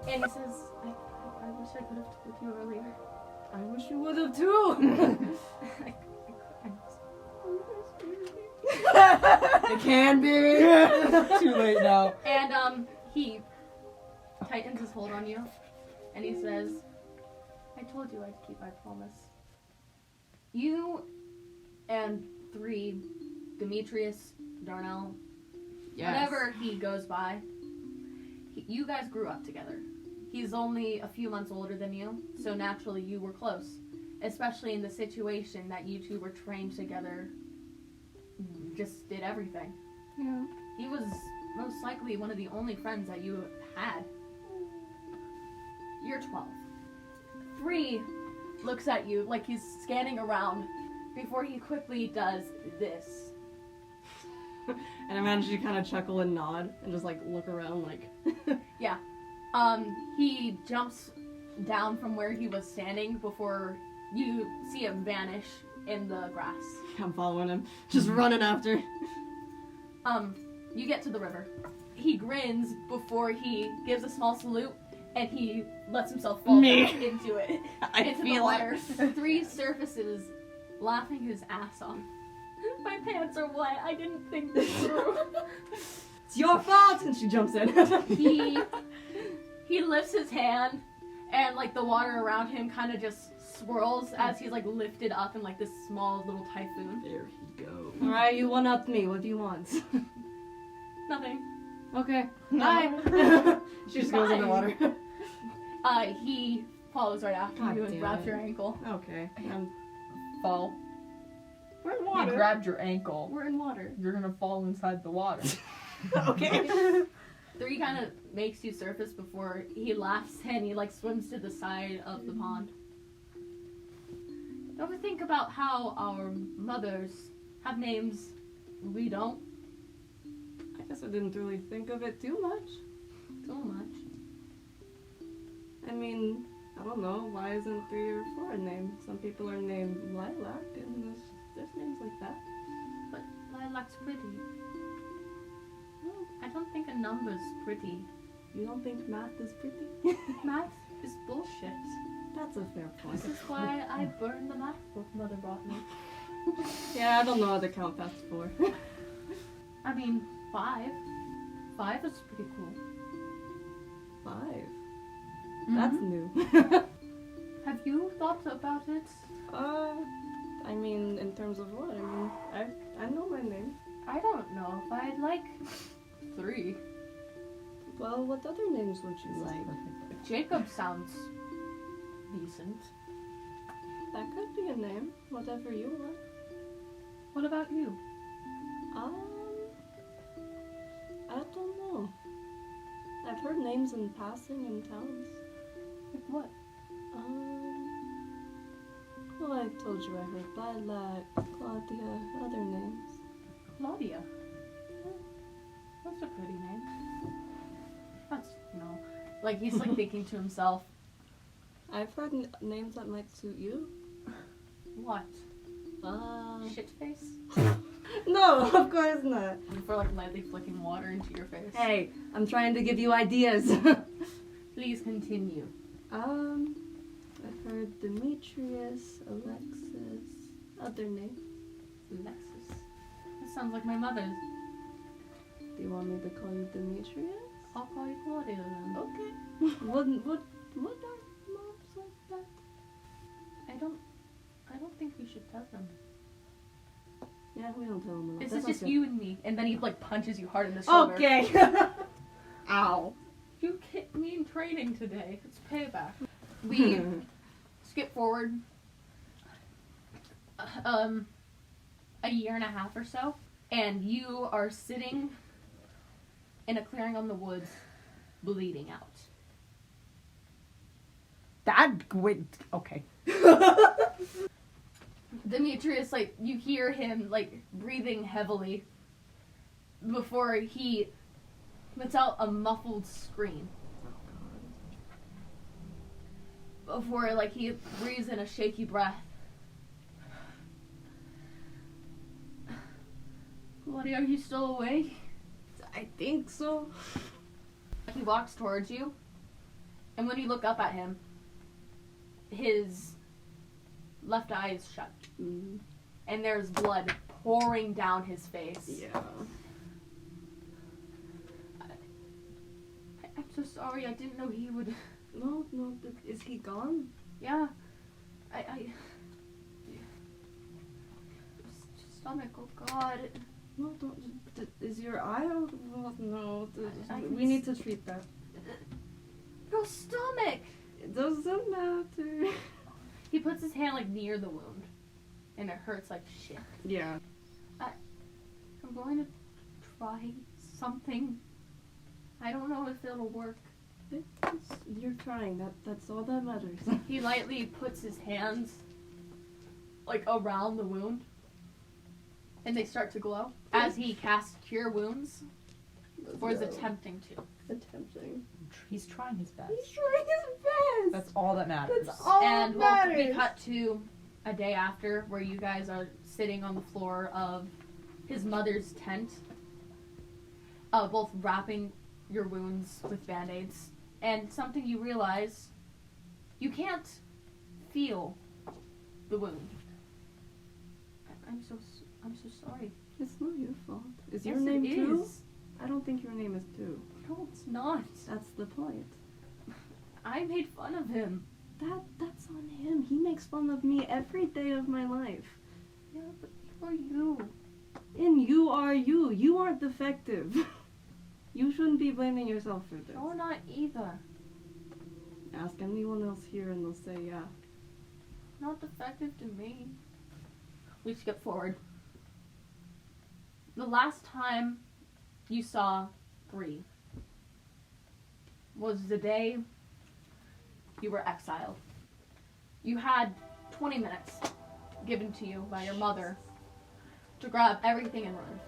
And he says, I wish I could have told you earlier. I wish you would have too. It can be. Too late now. And he tightens his hold on you, and he says, I told you I'd keep my promise. You and 3, Demetrius, Darnell, whatever he goes by, you guys grew up together. He's only a few months older than you, so naturally you were close. Especially in the situation that you two were trained together, just did everything. Yeah. He was most likely one of the only friends that you had. You're 12. 3 looks at you like he's scanning around before he quickly does this. And I managed to kind of chuckle and nod and just like look around like. Yeah. He jumps down from where he was standing before you see him vanish in the grass. I'm following him, just running after. You get to the river. He grins before he gives a small salute, and he lets himself fall back into it. Into the water. 3 surfaces, laughing his ass off. My pants are wet. I didn't think this through. It's your fault! And she jumps in. He lifts his hand, and like the water around him kind of just swirls as he's like lifted up in like this small little typhoon. There he goes. Alright, you one-upped me. What do you want? Nothing. Okay. Bye. She just goes in the water. He follows right after God you and damn grabs it. your ankle. Okay. Fall. We're in He water. grabbed your ankle. We're in water. You're gonna fall inside the water. Okay. 3 kind of makes you surface before he laughs and he like swims to the side of the pond. You ever think about how our mothers have names we don't? I guess I didn't really think of it too much. So much. I mean, I don't know. Why isn't 3 or 4 a name? Some people are named Lilac, and there's names like that. But lilac's pretty. I don't think a number's pretty. You don't think math is pretty? Math is bullshit. That's a fair point. This is why I burned the math book Mother brought me. Yeah, I don't know how to count past 4. I mean, 5. 5 is pretty cool. 5? Mm-hmm. That's new. Have you thought about it? I mean, in terms of what? I mean, I know my name. I don't know if I'd like 3. Well, what other names would you like? Jacob sounds decent. That could be a name. Whatever you want. What about you? I don't know. I've heard names in passing in towns. Like what? Well, I told you I heard Lilac, Claudia, other names. Claudia. That's a pretty name. That's, like he's like thinking to himself, I've heard names that might suit you. what? Shitface? No, of course not. Before like lightly flicking water into your face. Hey, I'm trying to give you ideas. Please continue. I've heard Demetrius, Alexis, other names. Alexis. That sounds like my mother's. Do you want me to call you Demetrius? I'll call you Claudia then. Okay. What are moms like that? I don't think we should tell them. Yeah, we don't tell them a lot. This That's is just okay. you and me. And then he like punches you hard in the shoulder. Okay. Ow. You kicked me in training today. It's payback. We skip forward a year and a half or so, and you are sitting in a clearing on the woods, bleeding out. Okay. Demetrius, like, you hear him, like, breathing heavily before he lets out a muffled scream. Before, like, he breathes in a shaky breath. Claudia, are you still awake? I think so. He walks towards you, And when you look up at him, his left eye is shut. Mm. And there's blood pouring down his face. Yeah. I'm so sorry. I didn't know he would. No, is he gone? Yeah. Stomach, oh god. No, don't. Is your eye out? Oh, no. We I- need to treat that. Your stomach! It doesn't matter. He puts his hand like near the wound. And it hurts like shit. Yeah. I'm going to try something. I don't know if it'll work. You're trying. That's all that matters. He lightly puts his hands like around the wound. And they start to glow. As he casts Cure Wounds. Or is attempting to. Attempting. He's trying his best. He's trying his best. That's all that matters. That's all And that we matters. cut to a day after where you guys are sitting on the floor of his mother's tent. Both wrapping your wounds with band-aids. And something you realize, you can't feel the wound. I'm so sorry. It's not your fault. Is Yes, your name it too? is. I don't think your name is too. No, it's not. That's the point. I made fun of him. That's on him. He makes fun of me every day of my life. Yeah, but you are you. And you are you. You aren't defective. You shouldn't be blaming yourself for this. You're not either. Ask anyone else here and they'll say yeah. Not defective to me. We skip forward. The last time you saw 3 was the day you were exiled. You had 20 minutes given to you by your mother to grab everything and run.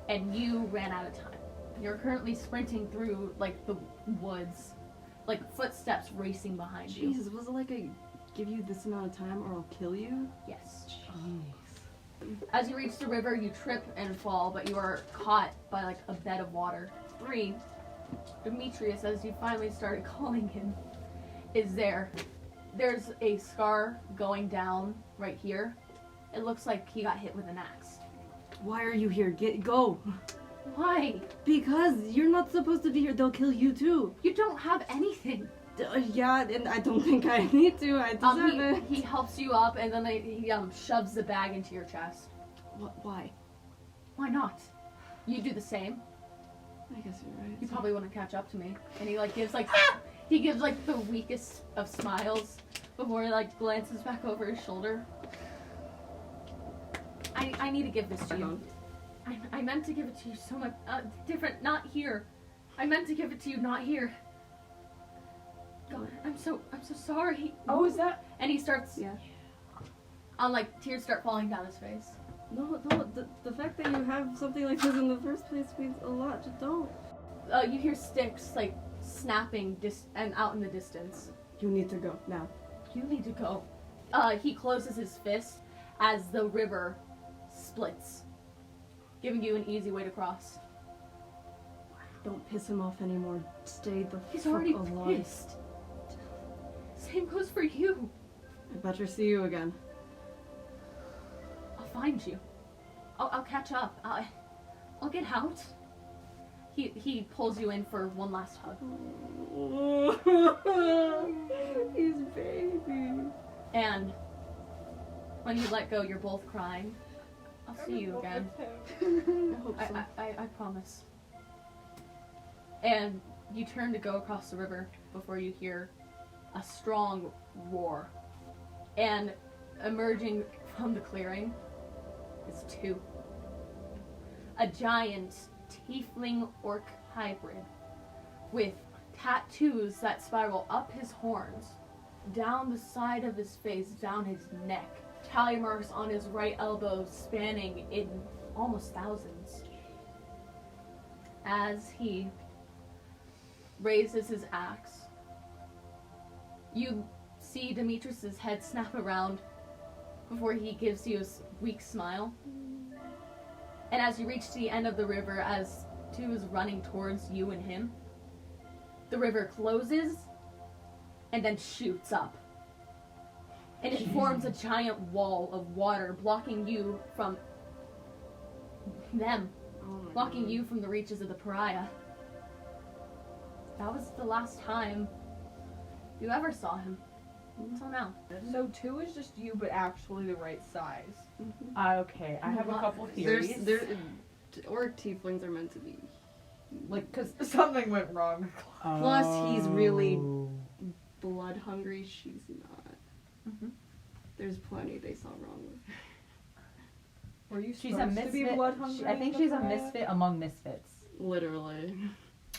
And you ran out of time. You're currently sprinting through, like, the woods. Like, footsteps racing behind you. Jesus, was it like I give you this amount of time or I'll kill you? Yes. Jeez. As you reach the river, you trip and fall, but you are caught by, like, a bed of water. 3, Demetrius, as you finally started calling him, is there. There's a scar going down right here. It looks like he got hit with an axe. Why are you here? Go! Why? Because you're not supposed to be here. They'll kill you too. You don't have anything. Yeah, and I don't think I need to. I deserve it. He helps you up, and then he shoves the bag into your chest. Why? Why not? You do the same. I guess you're right. You probably wouldn't catch up to me. And he gives the weakest of smiles before he glances back over his shoulder. I need to give this to you. I meant to give it to you so much different. Not here. I meant to give it to you, not here. God, I'm so sorry. Oh, is that? And he starts. Yeah. Tears start falling down his face. No, the fact that you have something like this in the first place means a lot. Just don't. You hear sticks snapping and out in the distance. You need to go now. You need to go. He closes his fist as the river splits, giving you an easy way to cross. Don't piss him off anymore. Stay the He's fuck already alive. pissed. Same goes for you. I better see you again. I'll find you. I'll catch up. I'll get out. He pulls you in for one last hug. His baby. And when you let go, you're both crying. I'll see you again. I hope so. I promise. And you turn to go across the river before you hear a strong roar. And emerging from the clearing is 2. A giant tiefling orc hybrid with tattoos that spiral up his horns, down the side of his face, down his neck. Tally marks on his right elbow spanning in almost thousands. As he raises his axe, you see Demetrius's head snap around before he gives you a weak smile. And as you reach the end of the river, as 2 is running towards you and him, the river closes and then shoots up. And it forms a giant wall of water, blocking you from them, blocking you from the reaches of the pariah. That was the last time you ever saw him. Until now. So 2 is just you, but actually the right size. Okay, I have a couple theories. Or tieflings are meant to be. Like, because something went wrong. Plus, he's really blood hungry. She's not. Mm-hmm. There's plenty they saw wrong with. Were you She's a supposed to be misfit. blood hungry? I think she's a misfit among misfits. Literally.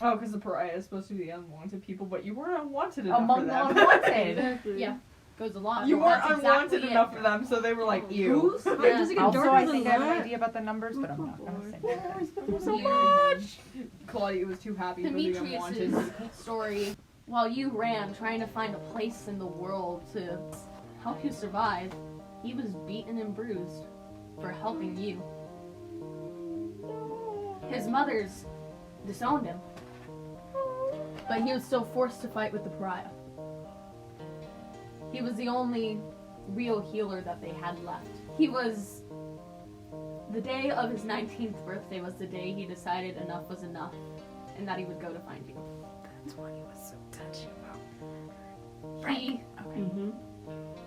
Oh, because the pariah is supposed to be the unwanted people, but you weren't unwanted enough Among for the them. unwanted. Exactly. Yeah. Goes a lot. You weren't That's unwanted exactly enough it. for them, so they were like, ew. Who's? Yeah. Does it get Also, darker I than think I have an that? idea about the numbers, but I'm not gonna say that. so much! Claudia was too happy for being unwanted. Demetrius's story, while you ran trying to find a place in the world to help you survive, he was beaten and bruised for helping you. His mothers disowned him, but he was still forced to fight with the pariah. He was the only real healer that they had left. The day of his 19th birthday was the day he decided enough was enough, and that he would go to find you. That's why he was so touchy about.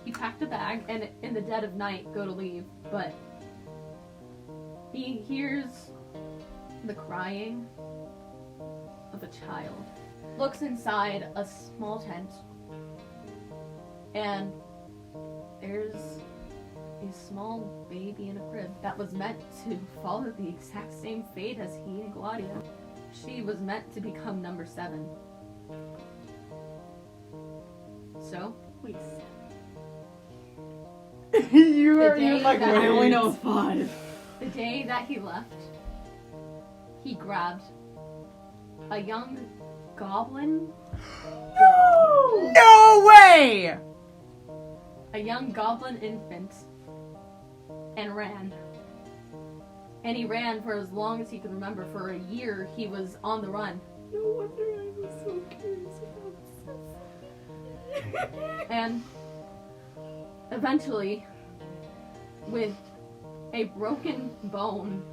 He packed a bag and in the dead of night go to leave, but he hears the crying of a child. Looks inside a small tent, and there's a small baby in a crib that was meant to follow the exact same fate as he and Claudia. She was meant to become number 7. So, Wait. you're like, I only know 5. the day that he left, he grabbed a young goblin. No way! A young goblin infant, and ran. And he ran for as long as he could remember. For a year, he was on the run. No wonder I was so curious about this. And eventually, with a broken bone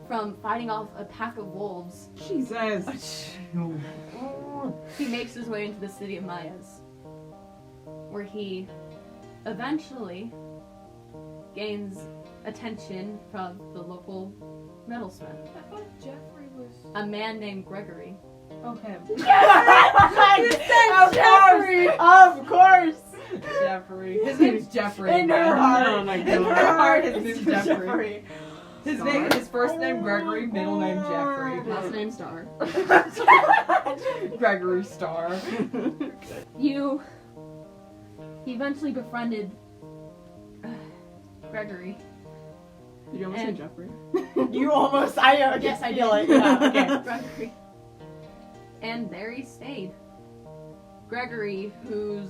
from fighting off a pack of wolves, Jesus. he makes his way into the city of Mayas, where he eventually gains attention from the local metalsmith, I thought Jeffrey was... a man named Gregory. Oh, him. Jeffrey! Of course! Jeffrey. His name's Jeffrey. In her heart. Oh my In her god. heart, his name's Jeffrey. His first name Gregory, middle name Jeffrey. Last name Star. Gregory Star. He eventually befriended Gregory. Did you almost say And- Jeffrey? You almost, I Yes, I feel did. it. Yeah, okay. Gregory. And there he stayed. Gregory, whose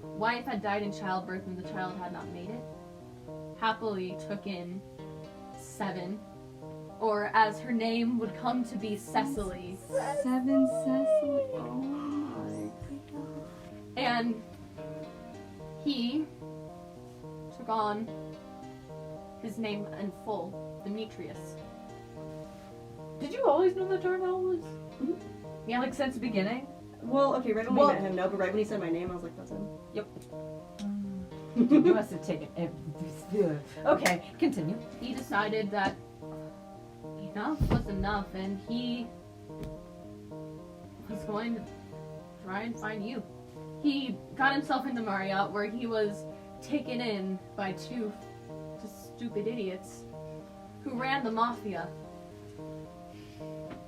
wife had died in childbirth and the child had not made it, happily took in 7, or as her name would come to be, Cecily. 7 Cecily. Oh my god. And he took on his name in full, Demetrius. Did you always know that Darnell was? Yeah, Like since the beginning? Well, okay, right when Well- we met him, no, but right when he said my name, I was like, that's him. You must have taken it. Okay, continue. he decided that enough was enough, and he was going to try and find you. He got himself into Marriott, where he was taken in by 2 just stupid idiots who ran the mafia,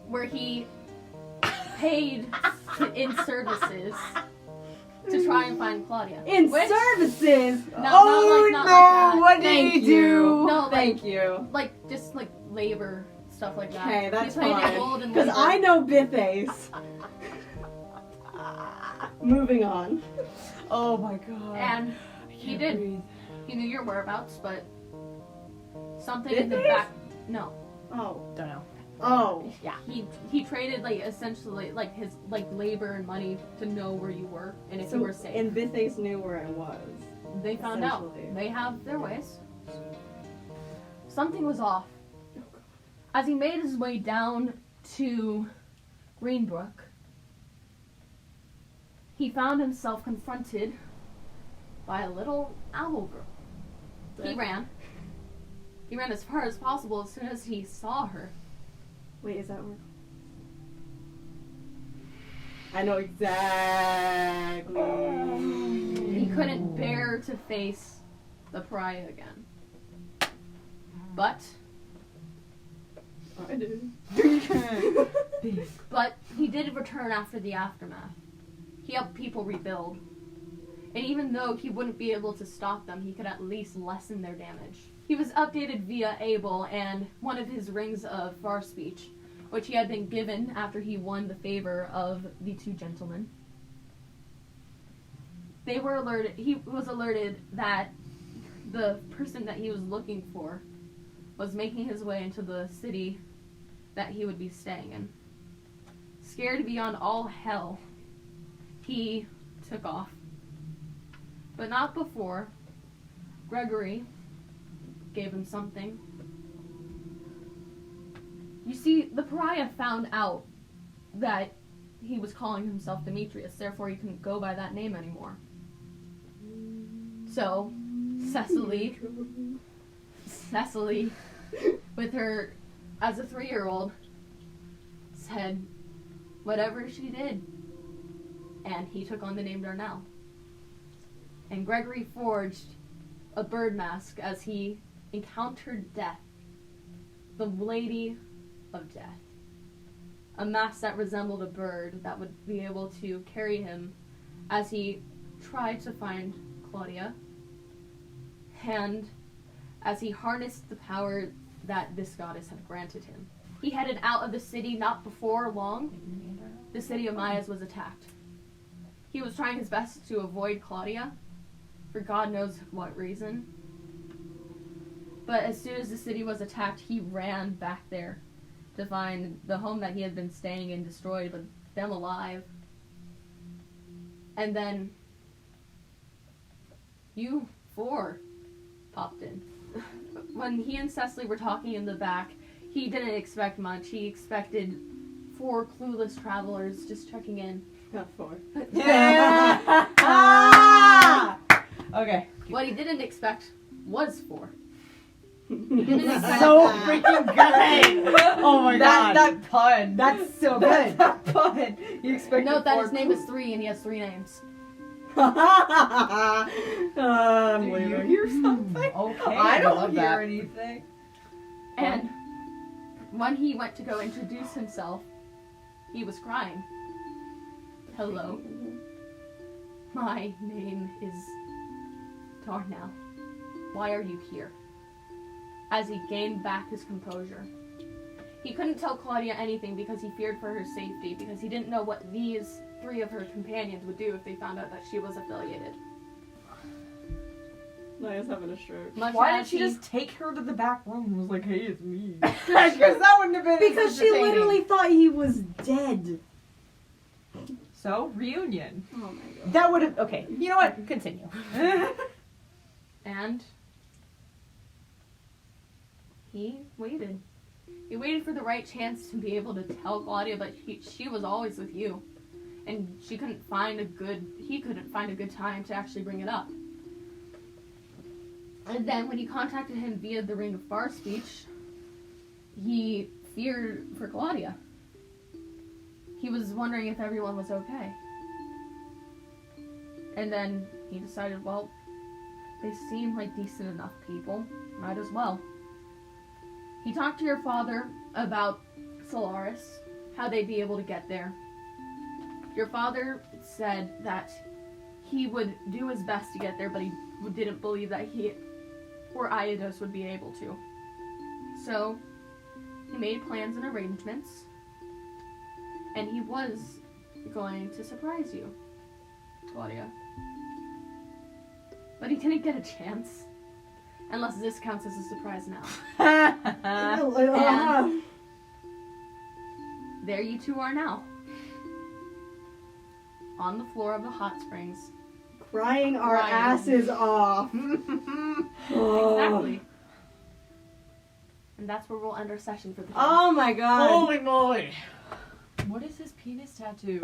where he paid in services to try and find Claudia. In Which- services! No, not like that. What Thank did he you. do? No, like, Thank you. like just like labor stuff like that. Okay, that's he played fine. it gold and Because labor. I know Bitface. Moving on. Oh my god. And I he can't did. breathe. He knew your whereabouts, but something in the Did they? back. No, Oh. Don't know. Oh. Yeah, he traded like essentially like his like labor and money to know where you were and if you were safe. And Bithace knew where I was. They found out. Essentially. They have their ways. Something was off. As he made his way down to Greenbrook, he found himself confronted by a little owl girl. He ran. He ran as far as possible as soon as he saw her. Wait, is that where? I know exactly. He couldn't bear to face the pariah again. But I did. But he did return after the aftermath. He helped people rebuild. And even though he wouldn't be able to stop them, he could at least lessen their damage. He was updated via Abel and one of his rings of far speech, which he had been given after he won the favor of the two gentlemen. He was alerted that the person that he was looking for was making his way into the city that he would be staying in. Scared beyond all hell, he took off. But not before Gregory gave him something. You see, the pariah found out that he was calling himself Demetrius, therefore he couldn't go by that name anymore. So, Cecily, with her, as a 3-year-old, said whatever she did, and he took on the name Darnell. And Gregory forged a bird mask as he encountered death, the Lady of Death. A mask that resembled a bird that would be able to carry him as he tried to find Claudia, and as he harnessed the power that this goddess had granted him. He headed out of the city not before long. The city of Mayas was attacked. He was trying his best to avoid Claudia, for God knows what reason. But as soon as the city was attacked, he ran back there to find the home that he had been staying in destroyed, but them alive. And then you 4 popped in. When he and Cecily were talking in the back, he didn't expect much. He expected 4 clueless travelers just checking in. Got 4. Okay. What he didn't expect was 4. He didn't expect So freaking good. Oh my god. That pun. That's so good. That pun. You expect Note that his name is 3 and he has 3 names. I'm Do you leaving. hear something? Okay. I don't love hear that. anything. And when he went to go introduce himself, he was crying. Hello. My name is Darnell. Why are you here? As he gained back his composure. He couldn't tell Claudia anything because he feared for her safety, because he didn't know what these 3 of her companions would do if they found out that she was affiliated. Naya's having a stroke. Much Why as didn't she he- just take her to the back room and was like, hey, it's me? Because that wouldn't have been Because she entertaining. literally thought he was dead. So, reunion. Oh my god. That would have. Okay. You know what? Continue. And he waited. He waited for the right chance to be able to tell Claudia, but she was always with you. And he couldn't find a good time to actually bring it up. And then when he contacted him via the Ring of Far Speech, he feared for Claudia. He was wondering if everyone was okay. And then he decided, well, they seem like decent enough people. Might as well. He talked to your father about Solaris, how they'd be able to get there. Your father said that he would do his best to get there, but he didn't believe that he or Iados would be able to. So, he made plans and arrangements, and he was going to surprise you, Claudia. But he didn't get a chance. Unless this counts as a surprise now. And there you two are now. On the floor of the hot springs. Crying our Crying. asses off. Exactly. And that's where we'll end our session for the day. Oh my god. Holy moly! What is his penis tattoo?